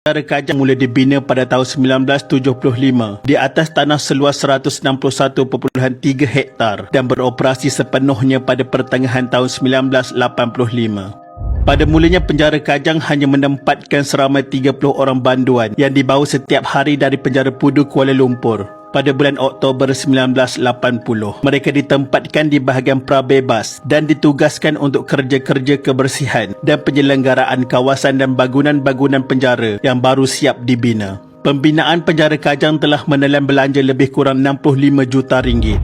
Penjara Kajang mula dibina pada tahun 1975 di atas tanah seluas 161.3 hektar dan beroperasi sepenuhnya pada pertengahan tahun 1985. Pada mulanya penjara Kajang hanya menempatkan seramai 30 orang banduan yang dibawa setiap hari dari penjara Pudu Kuala Lumpur. Pada bulan Oktober 1980, mereka ditempatkan di bahagian prabebas dan ditugaskan untuk kerja-kerja kebersihan dan penyelenggaraan kawasan dan bangunan-bangunan penjara yang baru siap dibina. Pembinaan penjara Kajang telah menelan belanja lebih kurang 65 juta ringgit.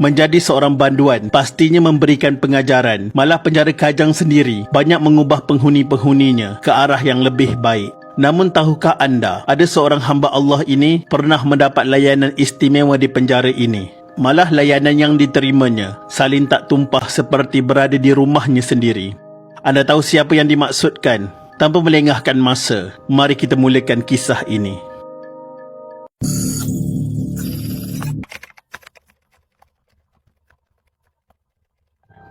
Menjadi seorang banduan pastinya memberikan pengajaran, malah penjara Kajang sendiri banyak mengubah penghuni-penghuninya ke arah yang lebih baik. Namun tahukah anda, ada seorang hamba Allah ini pernah mendapat layanan istimewa di penjara ini. Malah layanan yang diterimanya salin tak tumpah seperti berada di rumahnya sendiri. Anda tahu siapa yang dimaksudkan? Tanpa melengahkan masa, mari kita mulakan kisah ini.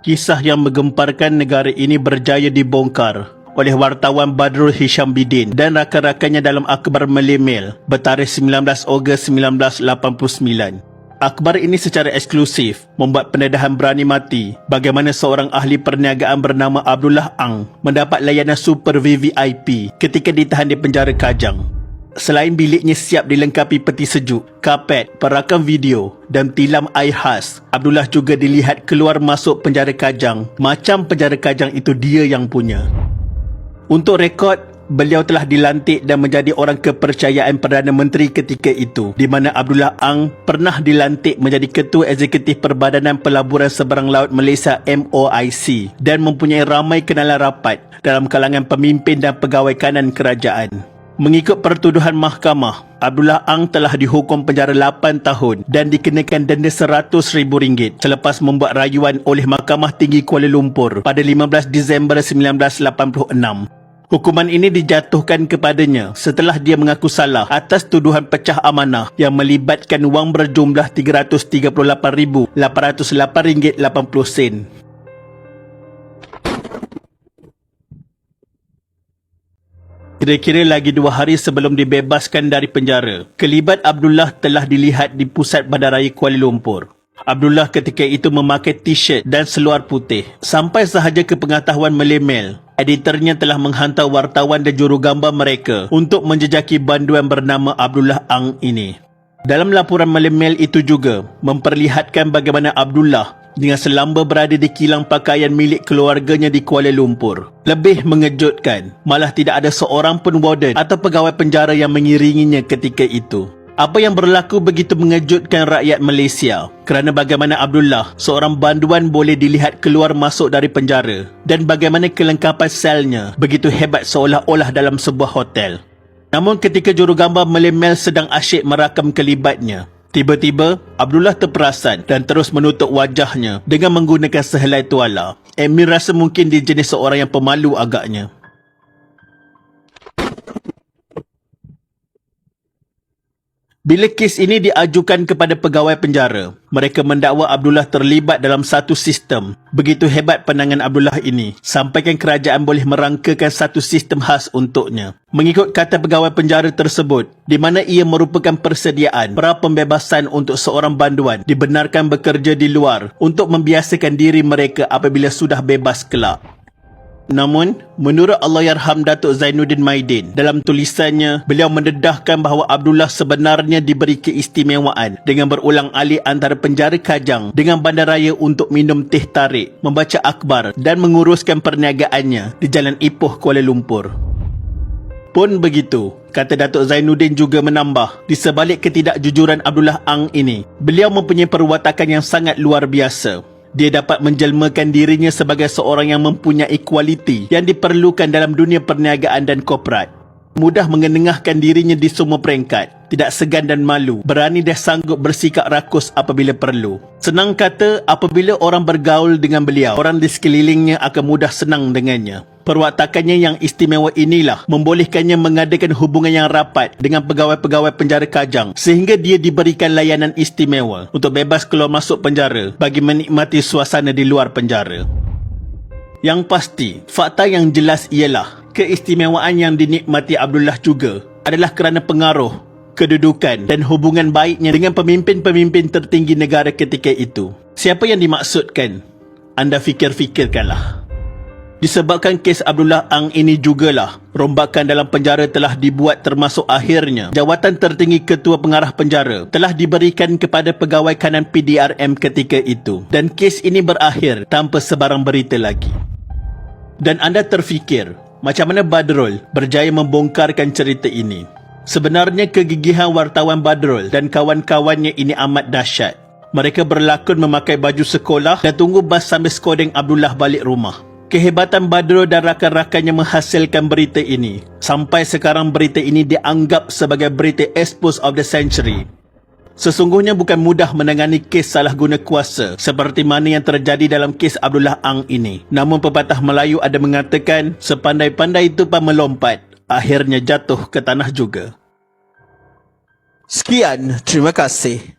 Kisah yang menggemparkan negara ini berjaya dibongkar oleh wartawan Badrul Hisham Bidin dan rakan-rakannya dalam akhbar Melemel bertarikh 19 Ogos 1989. Akhbar ini secara eksklusif membuat pendedahan berani mati bagaimana seorang ahli perniagaan bernama Abdullah Ang mendapat layanan super VVIP ketika ditahan di penjara Kajang. Selain biliknya siap dilengkapi peti sejuk, kapet, perakam video dan tilam air khas, Abdullah juga dilihat keluar masuk penjara Kajang macam penjara Kajang itu dia yang punya. Untuk rekod, beliau telah dilantik dan menjadi orang kepercayaan Perdana Menteri ketika itu, di mana Abdullah Ang pernah dilantik menjadi Ketua Eksekutif Perbadanan Pelaburan Seberang Laut Malaysia MOIC dan mempunyai ramai kenalan rapat dalam kalangan pemimpin dan pegawai kanan kerajaan. Mengikut pertuduhan mahkamah, Abdullah Ang telah dihukum penjara 8 tahun dan dikenakan denda RM100,000 selepas membuat rayuan oleh Mahkamah Tinggi Kuala Lumpur pada 15 Disember 1986. Hukuman ini dijatuhkan kepadanya setelah dia mengaku salah atas tuduhan pecah amanah yang melibatkan wang berjumlah RM338,808.80. Kira-kira lagi 2 hari sebelum dibebaskan dari penjara, kelibat Abdullah telah dilihat di pusat bandaraya Kuala Lumpur. Abdullah ketika itu memakai t-shirt dan seluar putih. Sampai sahaja ke pengetahuan Melemel, editornya telah menghantar wartawan dan jurugambar mereka untuk menjejaki banduan bernama Abdullah Ang ini. Dalam laporan Melemel itu juga memperlihatkan bagaimana Abdullah dengan selamba berada di kilang pakaian milik keluarganya di Kuala Lumpur. Lebih mengejutkan, malah tidak ada seorang pun warden atau pegawai penjara yang mengiringinya ketika itu. Apa yang berlaku begitu mengejutkan rakyat Malaysia kerana bagaimana Abdullah, seorang banduan, boleh dilihat keluar masuk dari penjara dan bagaimana kelengkapan selnya begitu hebat seolah-olah dalam sebuah hotel. Namun ketika jurugambar Melemel sedang asyik merakam kelibatnya, tiba-tiba Abdullah terperasan dan terus menutup wajahnya dengan menggunakan sehelai tuala. Emir rasa mungkin dia jenis seorang yang pemalu agaknya. Bila kes ini diajukan kepada pegawai penjara, mereka mendakwa Abdullah terlibat dalam satu sistem. Begitu hebat penangan Abdullah ini, sampaikan kerajaan boleh merangkakan satu sistem khas untuknya. Mengikut kata pegawai penjara tersebut, di mana ia merupakan persediaan pra pembebasan untuk seorang banduan dibenarkan bekerja di luar untuk membiasakan diri mereka apabila sudah bebas kelak. Namun, menurut Allahyarham Datuk Zainuddin Maidin, dalam tulisannya, beliau mendedahkan bahawa Abdullah sebenarnya diberi keistimewaan dengan berulang alik antara penjara Kajang dengan bandaraya untuk minum teh tarik, membaca akhbar dan menguruskan perniagaannya di Jalan Ipoh, Kuala Lumpur. Pun begitu, kata Datuk Zainuddin juga menambah, di sebalik ketidakjujuran Abdullah Ang ini, beliau mempunyai perwatakan yang sangat luar biasa. Dia dapat menjelmakan dirinya sebagai seorang yang mempunyai kualiti yang diperlukan dalam dunia perniagaan dan korporat. Mudah mengenengahkan dirinya di semua peringkat, tidak segan dan malu, berani dan sanggup bersikap rakus apabila perlu. Senang kata, apabila orang bergaul dengan beliau, orang di sekelilingnya akan mudah senang dengannya. Perwatakannya yang istimewa inilah membolehkannya mengadakan hubungan yang rapat dengan pegawai-pegawai penjara Kajang sehingga dia diberikan layanan istimewa untuk bebas keluar masuk penjara bagi menikmati suasana di luar penjara. Yang pasti, fakta yang jelas ialah keistimewaan yang dinikmati Abdullah juga adalah kerana pengaruh, kedudukan dan hubungan baiknya dengan pemimpin-pemimpin tertinggi negara ketika itu. Siapa yang dimaksudkan? Anda fikir-fikirkanlah. Disebabkan kes Abdullah Ang ini jugalah rombakan dalam penjara telah dibuat, termasuk akhirnya jawatan tertinggi ketua pengarah penjara telah diberikan kepada pegawai kanan PDRM ketika itu, dan kes ini berakhir tanpa sebarang berita lagi. Dan anda terfikir macam mana Badrul berjaya membongkarkan cerita ini? Sebenarnya kegigihan wartawan Badrul dan kawan-kawannya ini amat dahsyat. Mereka berlakon memakai baju sekolah dan tunggu bas sambil skodeng Abdullah balik rumah. Kehebatan Badrul dan rakan-rakannya menghasilkan berita ini. Sampai sekarang berita ini dianggap sebagai berita expose of the century. Sesungguhnya bukan mudah menangani kes salah guna kuasa seperti mana yang terjadi dalam kes Abdullah Ang ini. Namun pepatah Melayu ada mengatakan, sepandai-pandai tupai melompat, akhirnya jatuh ke tanah juga. Sekian, terima kasih.